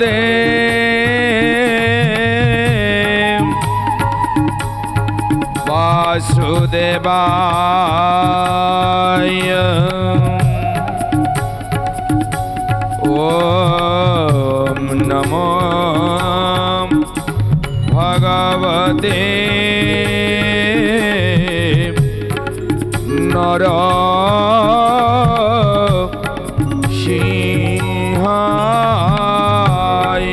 भगवते वासुदेवाय ओम नमो भगवते नरसिंहाय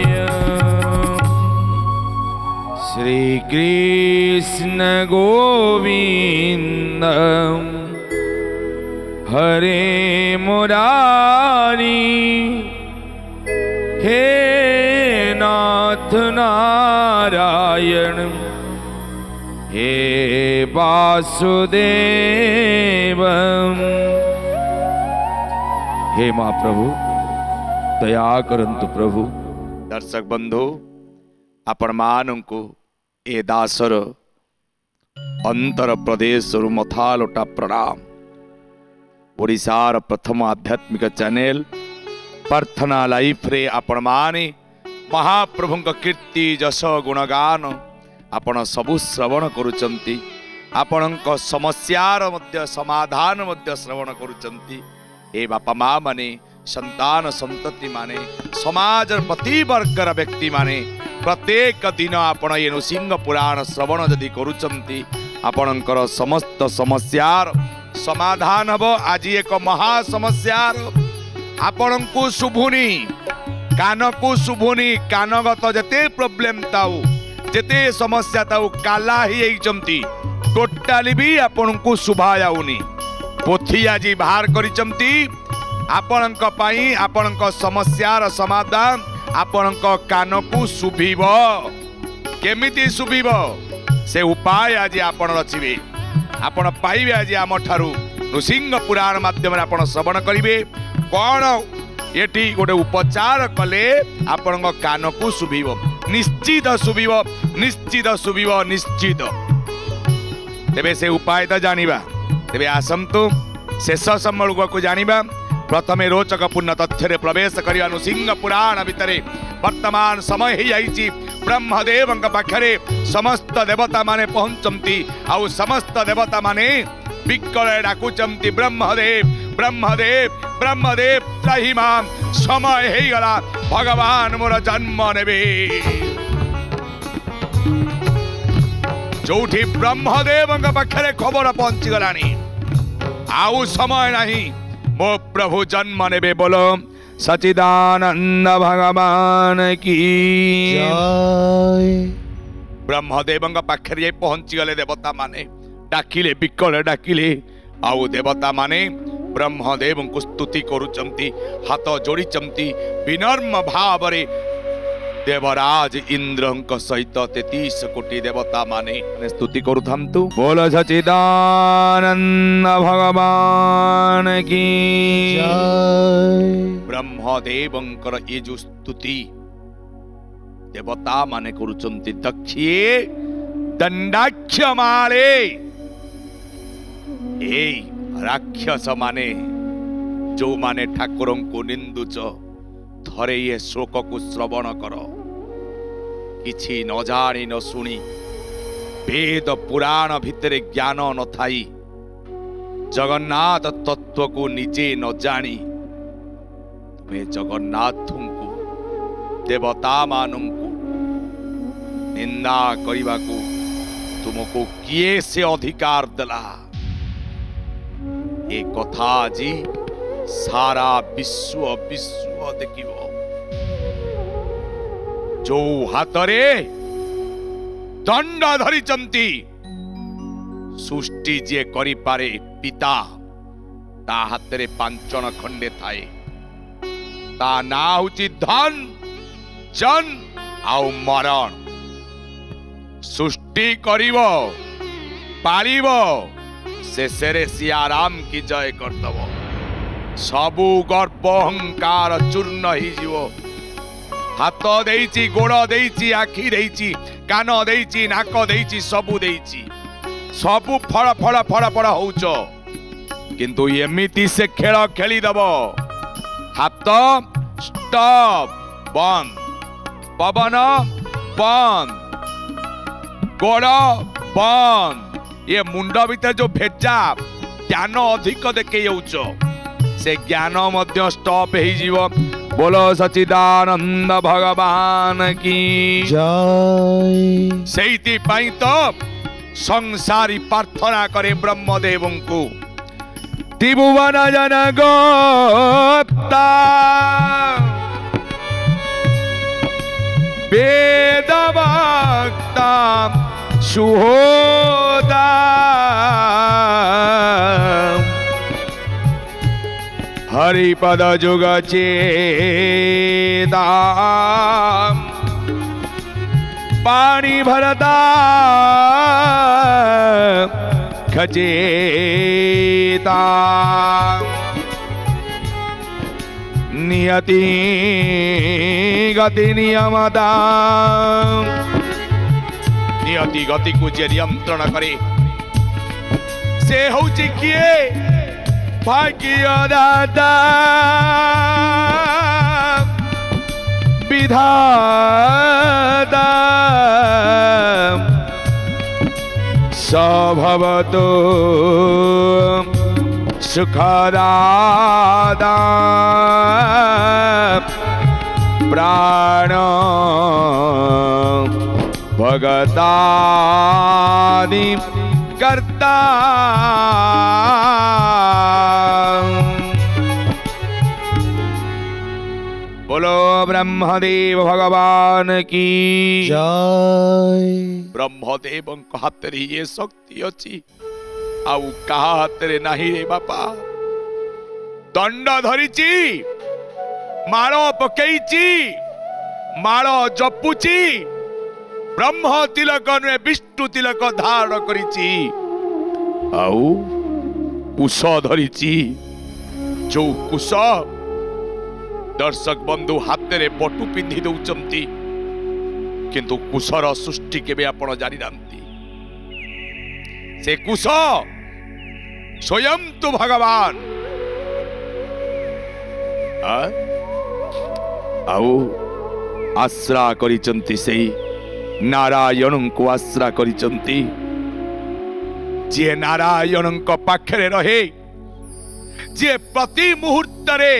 श्री कृष्ण गोविंद हरे मुरारी हे नाथ नारायण हे वासुदेव। हे महाप्रभु दया करंतु प्रभु। दर्शक बंधु आपण मानंकु ए दासर अंतर प्रदेश मथा लोटा प्रणाम। ओडिशार प्रथम आध्यात्मिक चैनल प्रार्थना लाइफ रे आपण माने महाप्रभुंक कीर्ति जश गुणगान आपण सबु श्रवण करुचंती। आपणक समस्यार मध्य समाधान मध्य श्रवण करुचंती। ए बापा माँ माने संतान संतति माने समाज प्रति वर्गर व्यक्ति माने प्रत्येक दिन आपण ये नृसिंह पुराण श्रवण जदि करुचंती आपणकर समस्त समस्यार समाधान हबो। आज एक महा समस्यार आपणको शुभुनी कान को शुभुनी कानगत जते प्रॉब्लम ताऊ जते समस्या ताऊ काला ही चमती टोटाली भी आपणको शुभा जाउनी। पोथी आज बाहर करिचंती आपणक पाई आपणक समस्यार समाधान आपणक कान को शुभिब केमिति शुभिब से उपाय आज आपण रचिबे आपण पाइबे। आज आम ठारू नृसिंह पुराण माध्यम आपण श्रवण करिवे कौन एटी गोटे उपचार कले आपण कान को शुभिब निश्चित शुभिब निश्चित शुभिब निश्चित। तेबे से उपाय तो जानिबा तेबे आसंतु शेष सम्मल को जानिबा। प्रथमे रोचक पूर्ण तथ्य प्रवेश करिया नृसिंह पुराण भितर वर्तमान समय ही जाइछि ब्रह्मदेव पाखरे समस्त देवता माने पहुंचंती आउ समस्त देवता माने विकल डाकुचंती ब्रह्मदेव ब्रह्मदेव ब्रह्मदेव त्राहिमाम समय हे गला भगवान मोर जन्म नेबे। जोठी ब्रह्मदेव पाखरे खबर पहुंची गलानी आउ समय नहीं मो प्रभु जन्म नेबे। बोलो सचिदानंद भगवान की जय। ब्रह्मदेव पाखरे पहुंची गले देवता माने डाकिले विकल डाकिले आउ देवता माने ब्रह्मदेव को स्तुति करुचंती हाथ जोड़ीचंती विनम्र भाव रे देवराज इंद्र सहित 33 कोटी देवता माने स्तुति करुथांतु। बोल सचिदानंद भगवान की जय। ब्रह्मदेवंकर ये जो स्तुति देवता माने करुचंती दक्षिए दंडाख्य माले ए राक्षस माने जो माने ठाकुर को निंदुच थरे ये शोक को श्रवण कर किछि न जानी न सुनी वेद पुराण भितर ज्ञान न थाई जगन्नाथ तत्व को निजे न जानी तुम्हें जगन्नाथ को देवता मानंकु निंदा करने को तुमको किए से अधिकार दला। एक कथा जी सारा विश्व विश्व देखिबो जो हाथरे दंड धरी चंती सृष्टि जे करि पारे पिता ता हाथरे पांचन खंडे थाए ता ना होची धन जन आउ मरण सृष्टि करिवो पालिवो शेषे सियाराम की जय करदब सबु गर्व अहंकार चूर्ण हो हाथ देइची गोड़ देइची आखि देइची कान देइची नाक देइची सबु देइची सबु फल फल फल फल होउच किंतु एमिति से खेल खेली दब हाथ स्टॉप बंद पवन बंद, गोड़ बंद, ये मुंड भीतर जो भेजा ज्ञान अधिक देखै जाउछ से ज्ञान मध्य स्टॉप हो जीव। बोलो सच्चिदानंद भगवान की जय। सेइति पई तो संसारी प्रार्थना करे ब्रह्मदेव को त्रिभुवन जन गोप्ता वेद वक्ता सुहोदा हरिपद जुग चेदा पानी भरदा खचेता नियति गति नियमदा नियति गति को जे नियंत्रण करे से होची किए भाग्यदाता विधाता सभवतो सुखदाता प्राण भगतानि कर्ता। बोलो ब्रह्मदेव भगवान की जय। ब्रह्मदेव हाथ रे ये शक्ति अच्छी आउ कहा हाथ रे नहीं रे बापा। दंड धरिची माळ पकईची माळ जपुची ब्रह्म तिलक नुहे विष्णु तिलक धारण करिची आउ कुश धरिची जो कुश दर्शक बंधु हाथ रे पटु पिंधि दउचंती किंतु कुशर सृष्टि केबे आपण जानि नांती। से कुश स्वयं तो भगवान आउ आश्रा करिचंती से नारायण को आश्रा करिचंती जे नारायण को पाखरे रहे जे प्रति मुहूर्त रे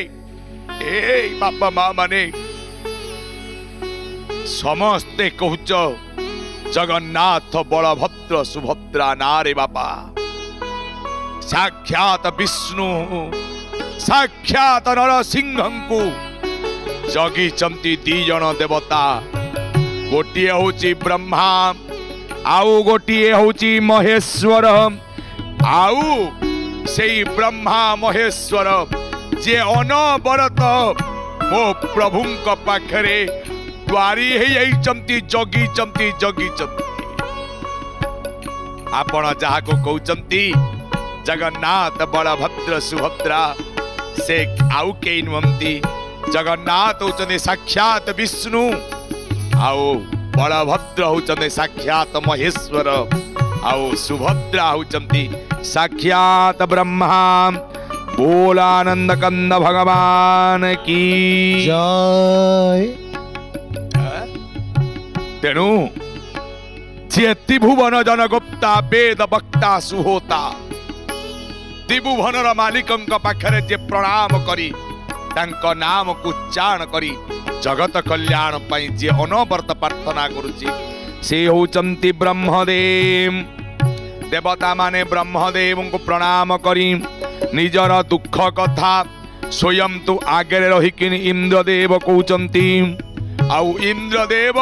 ए बापा माँ माने समस्ते कहूच जगन्नाथ बलभद्र सुभद्रा नारे बापा साक्षात विष्णु साक्षात नरसिंह को जगी चंती दी जन देवता गोटिए होची ब्रह्मा आउ गोटिए होची महेश्वर आउ सेई ब्रह्मा महेश्वर जे अनवरत मो प्रभु पाखरे द्वारी चंती जगी चंती जगी चंती आपण जहा को कहउचंती जगन्नाथ बलभद्र सुभद्रा से आउ के नुहंती। जगन्नाथ होचने साक्षात विष्णु आउ बलभद्र होचने साक्षात महेश्वर आउ सुभद्रा होचंती साक्षात ब्रह्मा। बोलानंद कंद भगवान की जय। तेणु जे त्रिभुवन जन गुप्ता वेद वक्ता सुहोता त्रिभुवनर मालिकंक पाखरे जे प्रणाम करी तांको नाम को उच्चारण करी जगत कल्याण पई जे अनवरत प्रार्थना करुची से होचंती ब्रह्मदेव। देवता माने ब्रह्मदेव को प्रणाम करी निजर दुख कथा स्वयं तो आगे रहीकि इंद्रदेव कहउचंती आउ इंद्रदेव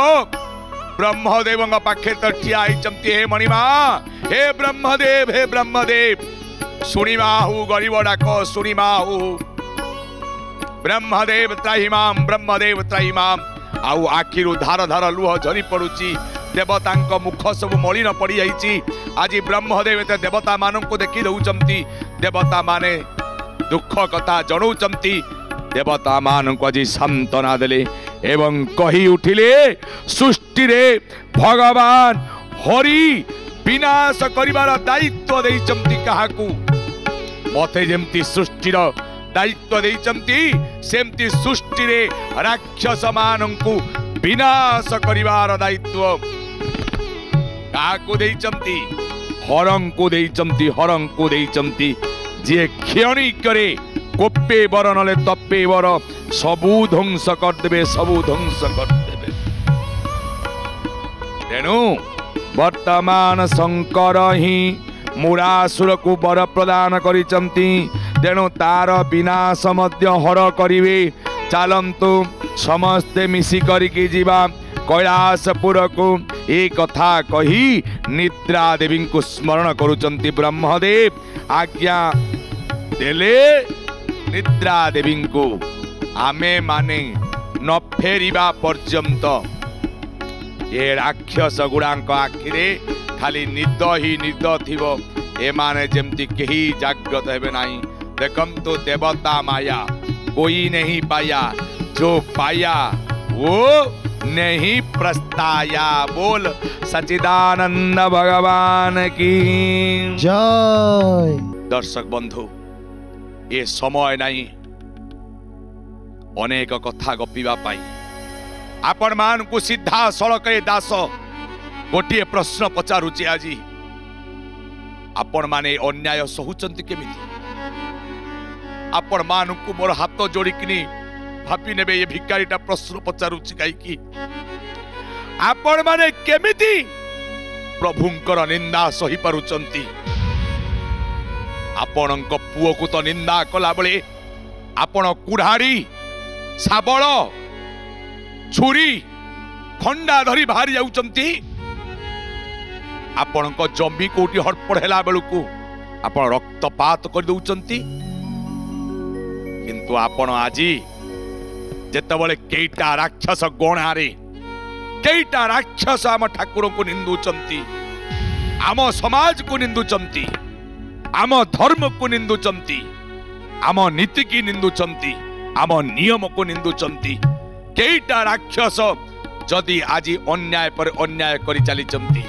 ब्रह्मदेव पाखे तो ठिया हे मणिमा हे ब्रह्मदेव सुनिमाहु गरीब डाक सुनिमाहु ब्रह्मदेव त्राहिमाम आउ आखिरु धार धार लुह झरी पड़ुची देवतांक मुख सब मलिन पड़ी जाइछि। आज ब्रह्मदेव देवता मानंकु देखि दउचंती देवता माने दुख कथा जणौचंती देवता मानंकु आज सांत्वना देले एवं कही उठिले सृष्टि रे भगवान हरि विनाश करिवार दायित्व देइचंती काहाकू मते जेमती सृष्टिर दायित्व देइचंती सेमती सृष्टि रे राक्षस मानंकु विनाश करिवार दायित्व काकु देइचंती हरंकु देइचंती हरंकु देइचंती जे क्षणी करे कोपे बर नले तपे बर सबू ध्वंस कर देबे सबू ध्वंस कर देबे। तेणु वर्तमान शंकर ही मुरासुर को वर प्रदान करिचंती। तेणु तार विनाश मध्य हर करिवे। चलंतु समस्ते मिसी करिकी जीवा कैलासपुर को एक कथा कही निद्रा देवी को स्मरण करुचंती। ब्रह्मदेव आज्ञा देले निद्रा देवी को आमे माने न फेरिबा पर्यंत ये राक्षस गुड़ांक आखिरे खाली निद ही निद थिबो। ए माने जेमती केही जागृत हेबे नाही। देखंतु देवता माया कोई नहीं पाया, जो पाया वो नहीं प्रस्ताया। बोल सच्चिदानंद भगवान की जय। दर्शक बंधु ये समय नहीं अनेक कथा गपिबा पाई। आपण मान को सीधा सड़क दास गोटे प्रश्न पचारुची। आज आपण माने अन्याय सहुचंती केमिति? आपण मान को मोर हाथ जोड़िकिनी भापी नेबे ये भिकारीटा प्रश्न पचारुची कहीं आपण माने केमिति प्रभुंकर निंदा सही पारुचंती? आपणक पुओ को तो निंदा कला बेले आपण कुढ़ाड़ी शाबल छुरी खंडा धरी बाहरी जाउचंती। आपणक जमी कोटी हड़पड़ हैला बेलू आपण रक्तपात कर दउचंती। किंतु आपण आजी जेतबले केईटा राक्षस गणारे केईटा राक्षस आम ठाकुर को निंदुचंती, आम समाज को निंदुचंती, आम धर्म को निंदुचंती, आम नीति की निंदुचंती, आम नियम को निंदुचंती। केईटा राक्षस जदि आज अन्याय पर अन्याय करि चलीचंती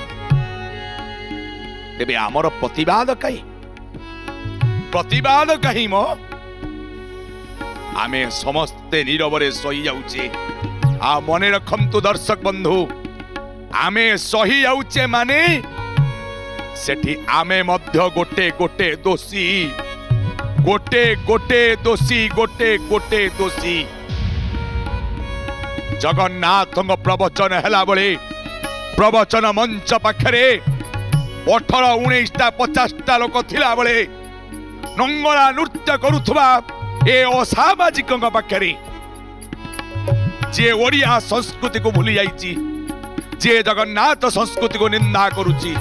तेबे आमर प्रतिवाद कहीं प्रतिवाद कहीं मो आमे समस्ते नीरवरे सही जाउचे। आ मने रखंतु दर्शक बंधु आमे सही जाउचे माने सेठी आमे मध्य गोटे गोटे दोषी गोटे गोटे दोषी गोटे गोटे दोषी। जगन्नाथ प्रवचन हैला बेले प्रवचन मंच पाखरे 18-19टा 50टा लोक थिला बेले नंगला नृत्य करुथबा ए असामाजिक पाखरे जे ओडिया संस्कृति को भूली जाइची, जे जगन्नाथ संस्कृति को निंदा करुची,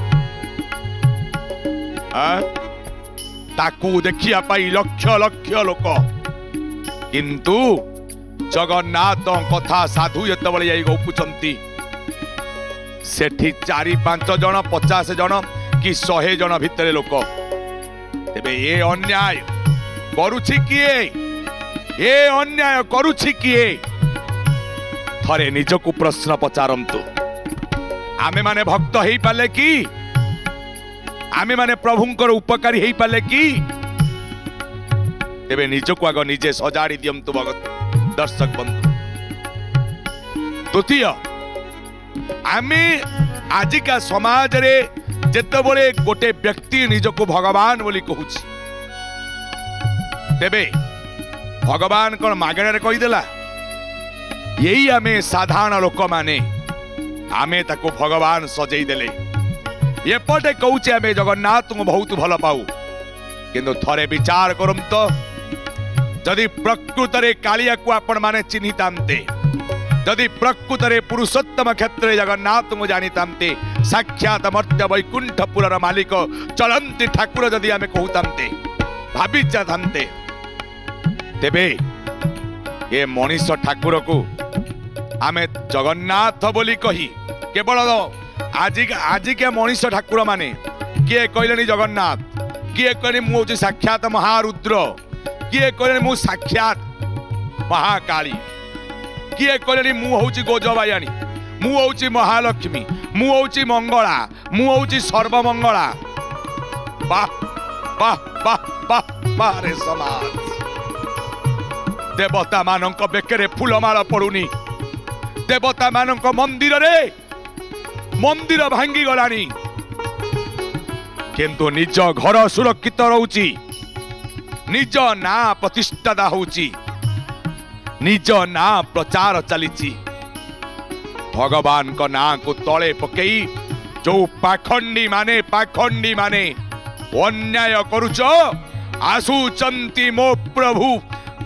ताकू देखिया पाई लक्ष लक्ष लोक। किंतु जगन्नाथ कथा साधु जेतबले जाई गपुचंती सेठी 4-5 जन 50 जन कि 100 जन भितरे लोक। तेबे ये अन्याय करुछि किए? ये अन्याय करुछि किए? थरे निजकु प्रश्न पचारंतु। आमे माने भक्त हेई पाले कि? आमे माने प्रभुंकर उपकारी हेई पाले कि? तेबे निजकु आग निजे सजाड़ी दियंतु भगत दर्शक बंधु। द्वितीय आमे आजिका समाज रे जेतबले गोटे व्यक्ति निजकु भगवान बोली कहूछि तेबे भगवान कौन मागणे रे कहि देला? यही आमे साधारण लोक माने आमे ताको भगवान सजेई देले। एपटे कहूचे आमे जगन्नाथ को बहुत भल पाऊ। किंतु थरे विचार करम तो जदि प्रकृत रे कालिया को आपण माने चिन्हि तांते, जदि प्रकृत रे पुरुषोत्तम क्षेत्र जगन्नाथ को जानी तांते, साक्षात मर्त्य वैकुंठपुर मालिक चलंती ठाकुर जदि आमे कहू तांते भाबी जाते तेबे ये मनीष ठाकुर को आमे जगन्नाथ बोली कही केवल आजिका मनीष ठाकुर माने किए कहले जगन्नाथ, किए कहले मु होची साक्षात महारुद्र, किए कहले मु साक्षात महाकाली, किए कहले मु होची गोजबायानी, मु होची महालक्ष्मी, मु होची मंगला, मु होची सर्वमंगला। वाह वाह वाह वाह वाह रे समाज। देवता मानक बेकरे फूलमाला पड़ुनी, देवता मानक मंदिर रे मंदिर भांगी गलानी किंतु निज घर सुरक्षित रहउची निज ना प्रतिष्ठा होउची निज ना प्रचार चलीची भगवान को ना को तले पकई जो पाखंडी माने अन्याय करुच आसुचंती मो प्रभु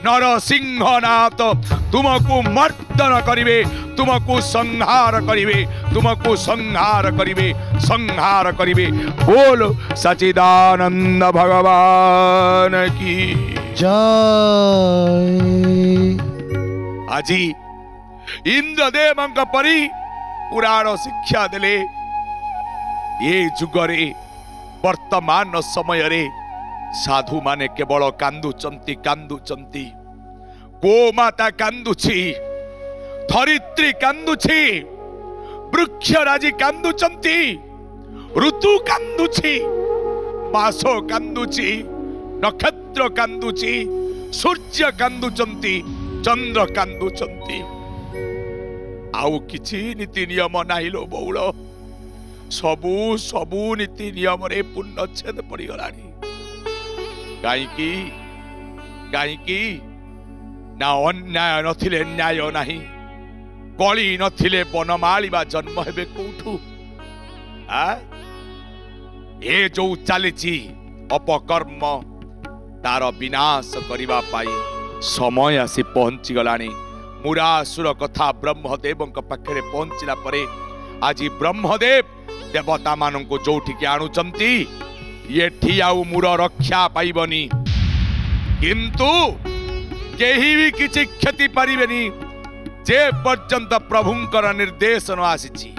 नरसिंहनाथ तुमको मर्दन करिवे तुमको संहार करिवे बोल सच्चिदानंद भगवान की जय। आजी इंद्रदेव परी पुराण शिक्षा देले ये जुगरे वर्तमान समय रे साधु माने केवल कांदुचंती गोमाता कांदुची धरित्री कांदुची वृक्षराजी कांदुचंती ऋतु कांदुची मास कांदुची नक्षत्र कांदुची सूर्य कांदुचंती चंद्र कांदुचंती आउ किछि नीति नियम नाइलो बौल सबू सबू नीति नियम रे पूर्णच्छेद पड़ी गलानी काईकी ना अन्याय नथिले न्याय नाही कली नथिले बनमाली बा जन्म हेबे कोठू ए जो चलीची अपकर्म तार विनाश करिबा पाई समय आसी पहुंची गलानी मुरासुर कथा ब्रह्मदेव पाखे पहुंचला परे आज ब्रह्मदेव देवता मान को जोठी के आणुचंती ये आउ मुर रक्षा पाइबनी किंतु केही भी किछि क्षति पारिबेनी जे पर्यंत प्रभुंकर निर्देश न आसीची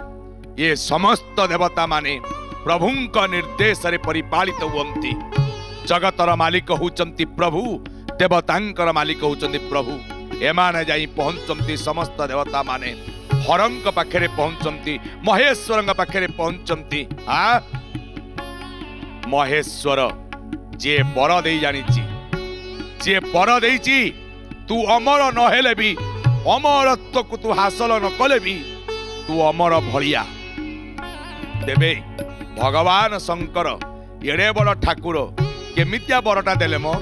ये समस्त देवता माने प्रभुंक निर्देश रे परिपालित हुअंती जगतर मालिक होचंती प्रभु देवतांकर मालिक होचंती प्रभु एमाने जाई पहुंचंती समस्त देवता माने हरंक पाखरे पहुंचंती महेश्वरंक पाखरे पहुंचंती महेश्वर जे बर दे जानिची जे बर देइची तू अमर न हेले भी अमरत्व को तू हासिल न कले भी तू अमर भलिया देबे भगवान शंकर एड़े बड़ ठाकुर केमितिया बरटा देले मो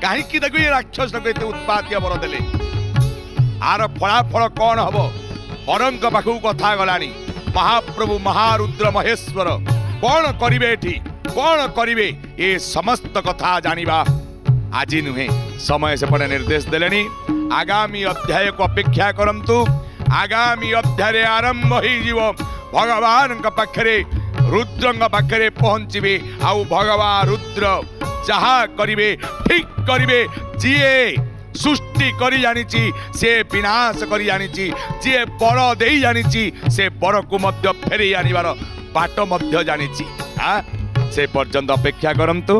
कहीं देखो ये राक्षस उत्पादिया बर देले आर फलाफल कौन हम हरंक पाखु कथा गलानी महाप्रभु महारुद्र महेश्वर कौन करिवे एठी कौन करिवे ये समस्त कथा जानिबा आज नुहे समय से पड़े निर्देश देलेनी आगामी अध्याय को अपेक्षा करंतु आगामी अध्याय आरंभ ही जीव भगवान का पाखरे रुद्रंग पाखरे पहुंचबे आउ भगवान रुद्र जहा करिवे ठीक करिवे जिए सृष्टि करी जानिची से विनाश करी जानिची जे बर देई जानिची से बर को मध्य फेरी आनिबार बाट मध्य जानिची से पर्यंत अपेक्षा करंतु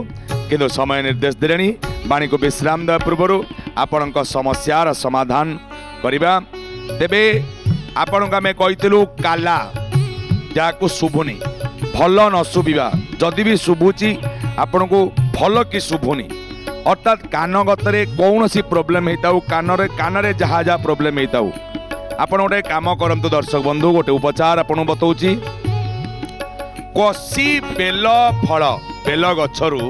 किंतु समय निर्देश देलेनी बाणी को विश्राम देवा पूर्व आपण समस्यार समाधान करिबा तेबे आपण आम कहीलु काला जहाँ शुभुनी भल न शुभा जदि भी शुभुची आपण को भल कि शुभुनी अर्थात कान गतरे कौन सी प्रोब्लेम होता कान जहाँ जहाँ प्रोब्लेम होता आपण गोटे काम करंतु दर्शक बंधु गोटे उपचार आपन बताऊची कसी बेल फल बेल गछरु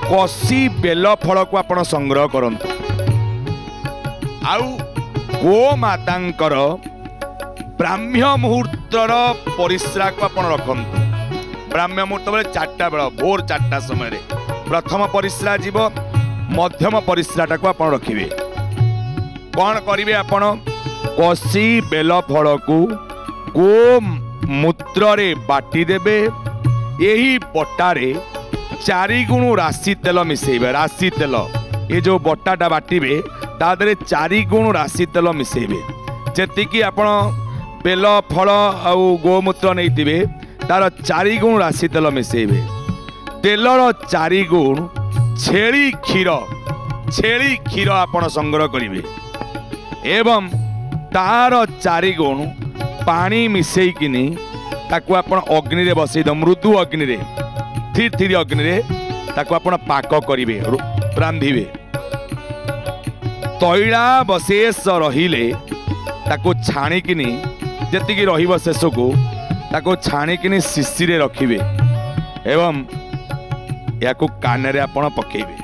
कसी बेल फल को आपण संग्रह करंतु आउ गोमातांकर ब्राह्म्य मुहूर्तर परिश्रा को आपण रखंतु ब्राह्म्य मुहूर्त बेले 4टा बेल भोर 4टा समय रे प्रथम परिश्रा जीव मध्यम परिश्राटा को आपण रखिबे कौन करिवे आपण कसी बेल फल को गो मूत्र रे बाटी देबे यही बटारे 4 गुण राशि तेल मिसेबे राशि तेल ये जो बटाटा बाटिबे ता देरे 4 गुण राशि तेल मिसेबे जेतिकी आपण बेल फल आउ गोमूत्र नैतिबे तार 4 गुण राशि तेल मिसेबे तेलर 4 गुण छेली क्षीर आपण संग्रह करिवे एवं तार 4 गुण पानी मिसेई किनी ताकू आपण अग्नि रे बसई द मृदु अग्नि रे थीर थीर अग्नि रे ताकू आपण पाक करिवे रांधिबे तैला बशेष रहिले ताको छाणिकिनी जेतिकी रहिब शेष को ताको छाणिकिनी शिशिरे रखिबे एवं याकू कानरे आपण पकेबे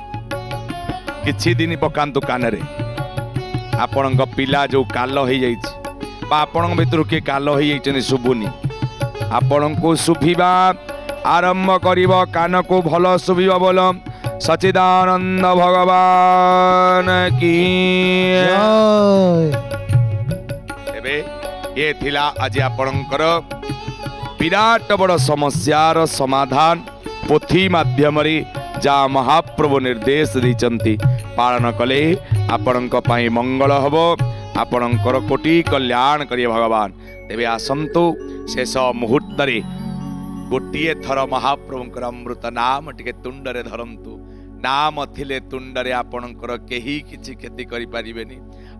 किछि दिन पकांतु कानरे आपणक पिला जो काल हो जाइछि बा आपणक भितर के काल हो जाइछनि शुभुनी आपणको शुभिबा आरंभ करिब कान को भल शुभिब बोल सच्चिदानंद भगवान की जय एबे ये थिला आज आपणकर विराट बड़ समस्यार समाधान पोथी माध्यम जा महाप्रभु निर्देश देइचंती पालन कले आपणक पई मंगल हबो आपणकर कोटि कल्याण करिए भगवान तेबे आसंतु शेष मुहूर्त रे गोटिए थर महाप्रभुंकर अमृत नाम टिके तुंडरे धरंतु नाम थिले तुंडरे आपणकर केही किछि क्षति करि परिबेनी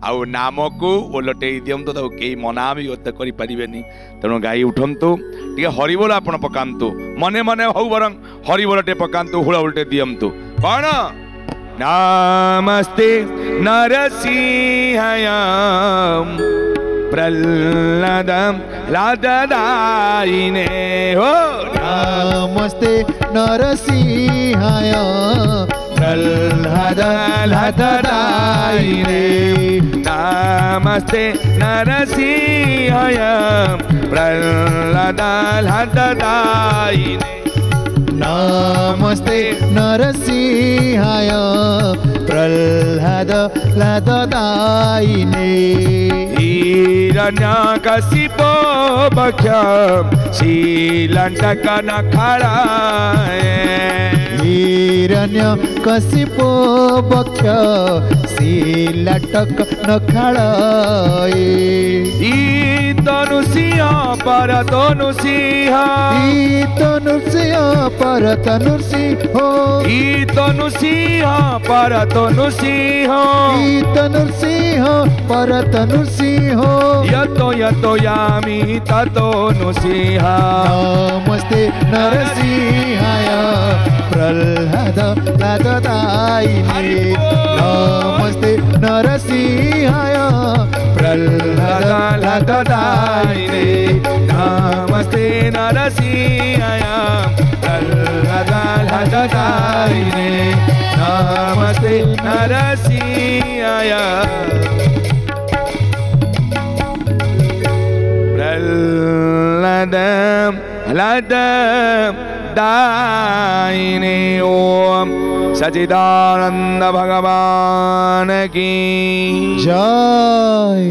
आउ नाम को ओलटे दियंतु तो केही मना भी ओते करि परिबेनी तेणु गाई उठंतु टिके हरिबोल आपण पकांतु मने मने हौ बरं हरिबोलटे पकांतु हुळ उल्टे दियंतु कोन नमस्ते नरसिंहाय प्रह्लादं लाददायिने हो नमस्ते नरसिंहाय प्रह्लाद लाददायिने नमस्ते नरसिंहाय प्रह्लाद लाददायिने नमस्ते नरसिंहाय प्रह्लाद लाददायिने हिरण्यकशिपो बख्यं शीलंटक नखराय हिरण्यकशिपो बक्ष शीलटक नखाळाय तनुसिंह पर तनुसिंह तनुसिंह पर तनुसिंह तनुसिंह पर तनुसिंह तनुसिंह पर तनुसिंह यतो यतो यामि ततो नुसिंह नमस्ते नरसिंहाय प्रह्लाद लाददायिने नमस्ते नरसिंहाय प्रह्लाद लाददायिने नमस्ते नरसिंहाय प्रह्लाद लाददायिने नमस्ते नरसिंहाय प्रह्लाद लाददायिने ओम सच्चिदानंद भगवान की जय।